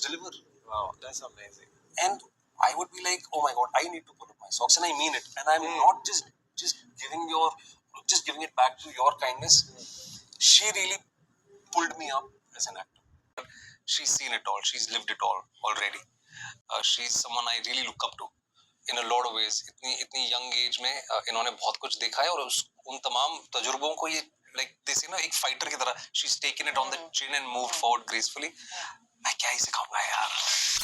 deliver. Wow, that's amazing. And I would be like, oh my god, I need to pull up my socks, and I mean it. And I'm not just giving it back to your kindness. She really pulled me up as an actor. She's seen it all. She's lived it all already. She's someone I really look up to in a lot of ways. इतनी young age में इन्होंने बहुत कुछ देखा है, और उन तमाम तजुर्बों को ये like this एक fighter की तरह she's taken it on the chin and moved forward gracefully. मैं क्या ही सिखाऊंगा यार.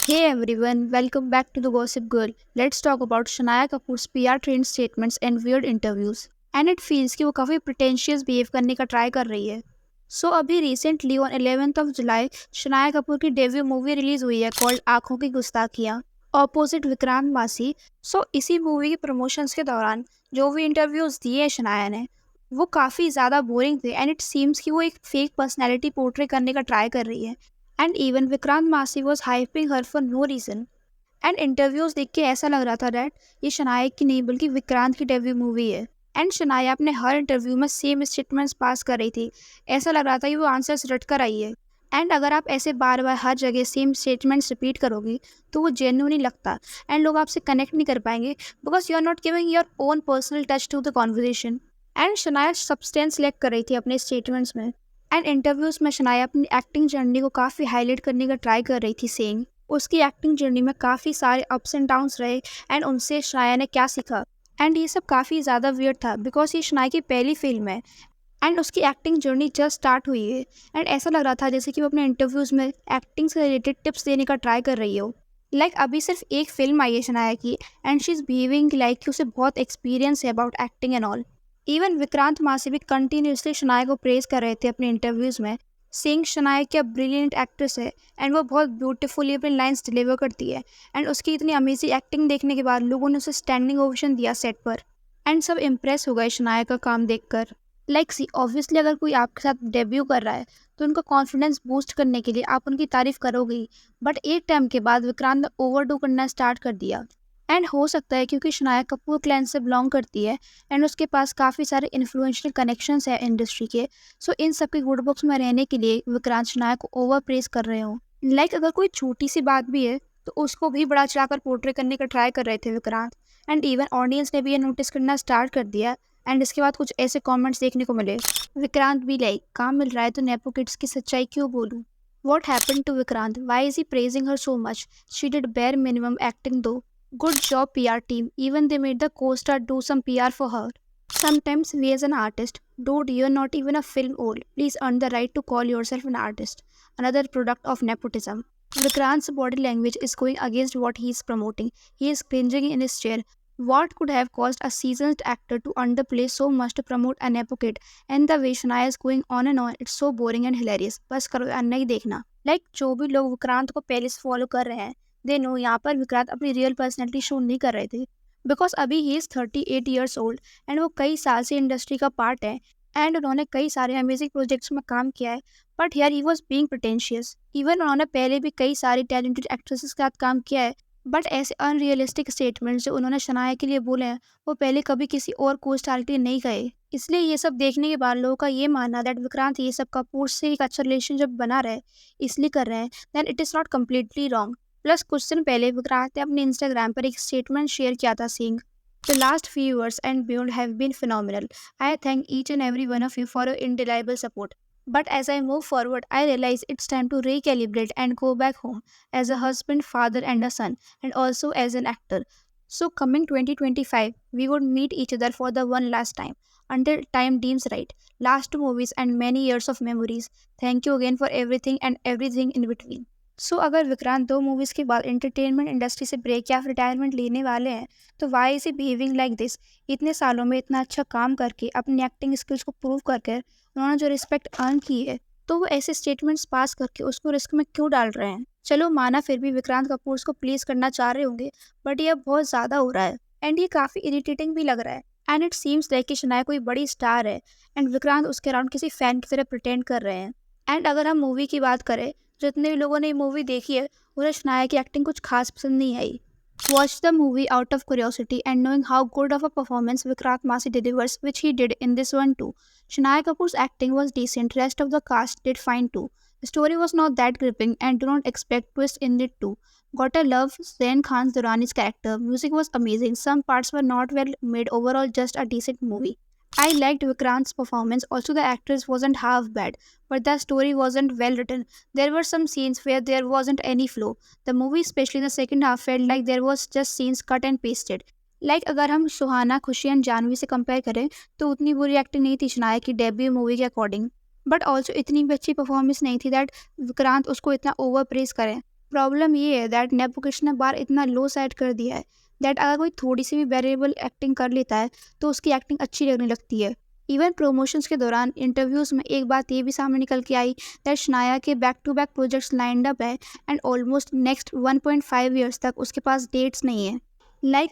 Hey everyone, welcome back to the Gossip Girl. Let's talk about Shania Kapoor's PR trained statements and weird interviews. And it feels कि वो काफ़ी pretentious behave करने का try कर रही है. So अभी recently on 11th of July, Shania Kapoor की debut movie release हुई है called आँखों की गुस्ताखियाँ opposite विक्रांत मासी. So इसी मूवी के promotions के दौरान जो भी interviews दिए शनाया ने वो काफ़ी ज़्यादा बोरिंग थे एंड इट सीम्स कि वो एक फेक पर्सनैलिटी पोर्ट्रे करने का ट्राई कर रही है. And even Vikrant Massey was hyping her for no reason. And interviews देख के ऐसा लग रहा था डैट ये शनाया की नहीं बल्कि विक्रांत की डेब्यू मूवी है. एंड शनाया अपने हर इंटरव्यू में सेम स्टेटमेंट्स पास कर रही थी. ऐसा लग रहा था कि वो आंसर्स रट कर आई है. एंड अगर आप ऐसे बार बार हर जगह सेम स्टेटमेंट्स रिपीट करोगी तो वो जेन्युइन नहीं लगता एंड लोग आपसे कनेक्ट नहीं कर पाएंगे because you are not giving your own personal touch to the conversation. And Shanaya substance lack कर रही थी अपने स्टेटमेंट्स में. एंड इंटरव्यूज़ में शनाया अपनी एक्टिंग जर्नी को काफ़ी हाईलाइट करने का ट्राई कर रही थी, सेइंग उसकी एक्टिंग जर्नी में काफ़ी सारे अप्स एंड डाउन्स रहे एंड उनसे शनाया ने क्या सीखा. एंड ये सब काफ़ी ज़्यादा वियर्ड था बिकॉज ये शनाया की पहली फिल्म है एंड उसकी एक्टिंग जर्नी जस्ट स्टार्ट हुई है. एंड ऐसा लग रहा था जैसे कि वो अपने इंटरव्यूज़ में एक्टिंग से रिलेटेड टिप्स देने का ट्राई कर रही हो. लाइक अभी सिर्फ एक फिल्म आई है शनाया की and she is behaving like कि उसे बहुत एक्सपीरियंस है about acting and all. Even Vikrant मासी भी कंटिन्यूसली शनाया को प्रेज कर रहे थे अपने इंटरव्यूज़ में, सेइंग शनाया क्या ब्रिलियंट एक्ट्रेस है एंड वो बहुत ब्यूटीफुली अपनी लाइंस डिलीवर करती है. एंड उसकी इतनी अमेजिंग एक्टिंग देखने के बाद लोगों ने उसे स्टैंडिंग ओवेशन दिया सेट पर एंड सब इम्प्रेस हो गए शनाया का काम देखकर. लाइक सी ऑब्वियसली अगर कोई आपके साथ डेब्यू कर रहा है तो उनका कॉन्फिडेंस बूस्ट करने के लिए आप उनकी तारीफ करोगे ही. बट एक टाइम के बाद विक्रांत ने ओवरडू करना स्टार्ट कर दिया. एंड हो सकता है क्योंकि शनाया कपूर क्लैन से बिलोंग करती है एंड उसके पास काफ़ी सारे इन्फ्लुएंशियल कनेक्शंस है इंडस्ट्री के. सो इन सब के गुड बुक्स में रहने के लिए विक्रांत शनाया को ओवर प्रेज कर रहे हो. लाइक अगर कोई छोटी सी बात भी है तो उसको भी बड़ा चढ़ाकर पोर्ट्रे करने का ट्राई कर रहे थे विक्रांत. एंड इवन ऑडियंस ने भी ये नोटिस करना स्टार्ट कर दिया एंड इसके बाद कुछ ऐसे कमेंट्स देखने को मिले. विक्रांत भी लाइक काम मिल रहा है तो नेपो किड्स की सच्चाई क्यों बोलूँ. What happened to Vikrant? Why is he praising her so much? She did bare minimum acting though. Good job PR team. Even they made the co-star do some PR for her. Sometimes we as an artist, dude, you're not even a film old. Please earn the right to call yourself an artist. Another product of nepotism. Vikrant's body language is going against what he is promoting. He is cringing in his chair. What could have caused a seasoned actor to underplay so much to promote a nepo kid? And the way Shania is going on and on, it's so boring and hilarious. बस करो यार, नहीं देखना. Like जो भी लोग विक्रांत को पहले से फॉलो कर रहे हैं दे नो यहाँ पर विक्रांत अपनी रियल पर्सनैलिटी शो नहीं कर रहे थे बिकॉज अभी he is 38 years old and वो कई साल से इंडस्ट्री का पार्ट है एंड उन्होंने कई सारे अमेजिंग प्रोजेक्ट्स में काम किया है. But here he was being pretentious. Even उन्होंने पहले भी कई सारी टैलेंटेड एक्ट्रेसेस के साथ काम किया है बट ऐसे अनरियलिस्टिक स्टेटमेंट्स जो उन्होंने शनाया के लिए बोले हैं वो पहले कभी किसी और को स्टार के लिए नहीं कहे. इसलिए ये सब देखने के बाद लोगों का ये मानना दैट विक्रांत ये सब कपूर से एक अच्छा रिलेशनशिप बना रहे इसलिए कर रहे हैं then it is not completely wrong. Plus कुछ दिन पहले विक्रांत ने अपने इंस्टाग्राम पर एक स्टेटमेंट शेयर किया था saying the last few years and beyond have been phenomenal. I thank each and every one of you for your indelible support. But as I move forward, I realize it's time to recalibrate and go back home as a husband, father, and a son, and also as an actor. So, coming 2025, we would meet each other for the one last time until time deems right. Last movies and many years of memories. Thank you again for everything and everything in between. So अगर Vikrant 2 movies के बाद entertainment industry से break या retirement लेने वाले हैं तो why is he behaving like this. इतने सालों में इतना अच्छा काम करके अपनी एक्टिंग स्किल्स को प्रूव करके उन्होंने जो रिस्पेक्ट अर्न की है तो वो ऐसे स्टेटमेंट्स पास करके उसको रिस्क में क्यों डाल रहे हैं. चलो माना फिर भी विक्रांत कपूर को प्लीज़ करना चाह रहे होंगे बट ये अब बहुत ज़्यादा हो रहा है एंड ये काफ़ी इरिटेटिंग भी लग रहा है. एंड इट सीम्स लाइक कि शनाया कोई बड़ी स्टार है एंड विक्रांत उसके अराउंड किसी फैन की तरह प्रिटेंड कर रहे हैं. एंड अगर हम मूवी की बात करें जितने भी लोगों ने ये मूवी देखी है उन्हें शनाया की एक्टिंग कुछ खास पसंद नहीं आई. Watch the movie out of curiosity and knowing how good of a performance Vikrant Massey delivers, which he did in this one too. Shania Kapoor's acting was decent, rest of the cast did fine too. The story was not that gripping and do not expect twist in it too. Gotta love Zain Khan's Durrani's character. Music was amazing. Some parts were not well made. Overall, just a decent movie. I liked Vikrant's performance. Also, the actress wasn't half bad, but the story wasn't well written. There were some scenes where there wasn't any flow. The movie, especially the second half, felt like there was just scenes cut and pasted. Like अगर हम सुहाना खुशी and Janvi से compare करें तो उतनी बुरी acting नहीं थी शनाया की डेब्यू मूवी के अकॉर्डिंग, बट ऑल्सो इतनी भी अच्छी परफॉर्मेंस नहीं थी दैट विक्रांत उसको इतना ओवर प्रेस करें. प्रॉब्लम ये है दैट नेपोकिश ने बार इतना लो सेट कर दिया है दैट अगर कोई थोड़ी सी भी वेरिएबल एक्टिंग कर लेता है तो उसकी एक्टिंग अच्छी लगने लगती है. इवन प्रोमोशंस के दौरान इंटरव्यूज़ में एक बात ये भी सामने निकल के आई दैट शनाया के back to back projects lined up है एंड ऑलमोस्ट नेक्स्ट 1.5 ईयर्स तक उसके पास डेट्स नहीं है.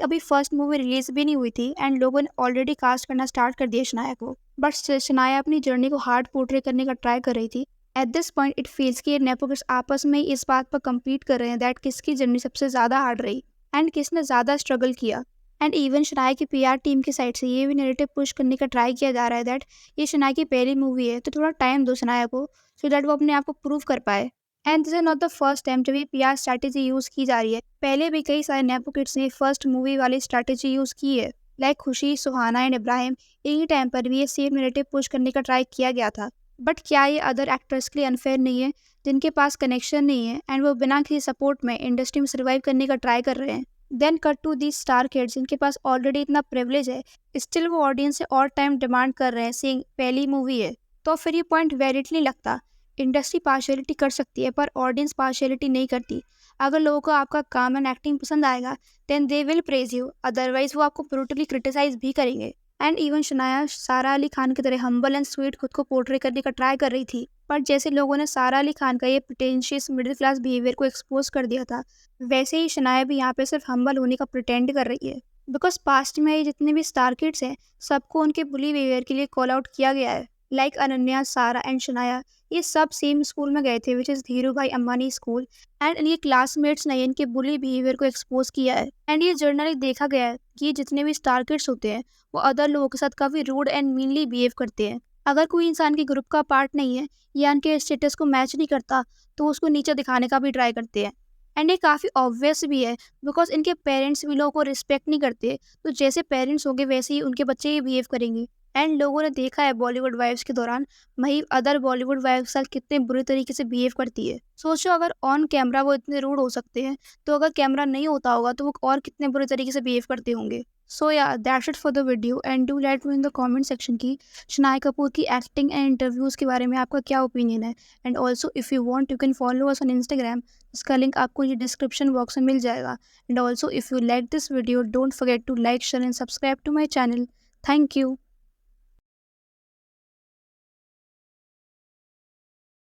अभी फर्स्ट मूवी रिलीज भी नहीं हुई थी एंड लोगों ने ऑलरेडी कास्ट करना स्टार्ट कर दिया शनाया को, बट शनाया अपनी जर्नी को हार्ड पोर्ट्रे करने का ट्राई कर रही थी. At this point it feels कि नेपोकिड्स आपस में इस बात पर कम्पीट कर रहे हैं दैट किसकी जर्नी सबसे ज़्यादा हार्ड रही एंड किसने ज़्यादा स्ट्रगल किया. एंड इवन शनाया की पीआर टीम की साइड से ये भी नैरेटिव पुश करने का ट्राई किया जा रहा है दैट ये शनाया की पहली मूवी है तो थोड़ा टाइम दो शनाया को सो दैट वो अपने आप को प्रूव कर पाए. And this is not the first time जब ये पीआर स्ट्रैटेजी यूज़ की जा रही है. पहले भी कई सारे नेपो किड्स ने फर्स्ट मूवी वाली स्ट्रैटेजी यूज़ की है. लाइक खुशी, सुहाना एंड इब्राहिम, एक ही टाइम पर भी ये सेम नैरेटिव पुश करने का ट्राई किया गया था. बट क्या ये अदर एक्टर्स के लिए अनफेयर नहीं है जिनके पास कनेक्शन नहीं है एंड वो बिना किसी सपोर्ट में इंडस्ट्री में सर्वाइव करने का ट्राई कर रहे हैं. Then cut to the star kids जिनके पास ऑलरेडी इतना प्रिविलेज है, स्टिल वो ऑडियंस से और टाइम डिमांड कर रहे हैं सीइंग पहली मूवी है. तो फिर ये पॉइंट वैलिड नहीं लगता. इंडस्ट्री पार्शियलिटी कर सकती है पर ऑडियंस पार्शियलिटी नहीं करती. अगर लोगों को आपका काम एंड एक्टिंग पसंद आएगा then they will praise you, otherwise वो आपको ब्रूटली क्रिटिसाइज भी करेंगे. एंड इवन शनाया सारा अली खान की तरह हम्बल एंड स्वीट खुद को पोर्ट्रे करने का ट्राई कर रही थी, पर जैसे लोगों ने सारा अली खान का ये प्रिटेंशियस मिडिल क्लास बिहेवियर को एक्सपोज कर दिया था वैसे ही शनाया भी यहाँ पे सिर्फ हम्बल होने का प्रिटेंड कर रही है. बिकॉज पास्ट में ये जितने भी स्टार किड्स हैं सबको उनके बुली बिहेवियर के लिए कॉल आउट किया गया है. लाइक अनन्या, सारा एंड शनाया ये सब सेम स्कूल में गए थे विच इज़ धीरू भाई अम्बानी स्कूल एंड इनके क्लासमेट्स ने इनके बुली बिहेवियर को एक्सपोज किया है. एंड ये जर्नली देखा गया है कि जितने भी स्टार किड्स होते हैं वो अदर लोगों के साथ काफ़ी रूड एंड मीनली बिहेव करते हैं. अगर कोई इंसान के ग्रुप का पार्ट नहीं है या उनके स्टेटस को मैच नहीं करता तो उसको नीचे दिखाने का भी ट्राई करते हैं. एंड ये काफ़ी ऑब्वियस भी है बिकॉज इनके पेरेंट्स भी लोगों को रिस्पेक्ट नहीं करते, तो जैसे पेरेंट्स होंगे वैसे ही उनके बच्चे ही बिहेव करेंगे. एंड लोगों ने देखा है बॉलीवुड वाइफ्स के दौरान मही अदर बॉलीवुड वाइफ के साथ कितने बुरे तरीके से बिहेव करती है. सोचो अगर ऑन कैमरा वो इतने रूड हो सकते हैं तो अगर कैमरा नहीं होता होगा तो वो और कितने बुरे तरीके से बिहेव करते होंगे. सो या that's it for the video and do let me in the comment section की शनाया कपूर की एक्टिंग एंड इंटरव्यूज़ के बारे में आपका क्या ओपिनियन है. And also if you want you can follow us on Instagram, इसका लिंक आपको ये डिस्क्रिप्शन बॉक्स में मिल जाएगा. And also if you like this video don't forget to like, share and subscribe to my channel. Thank you.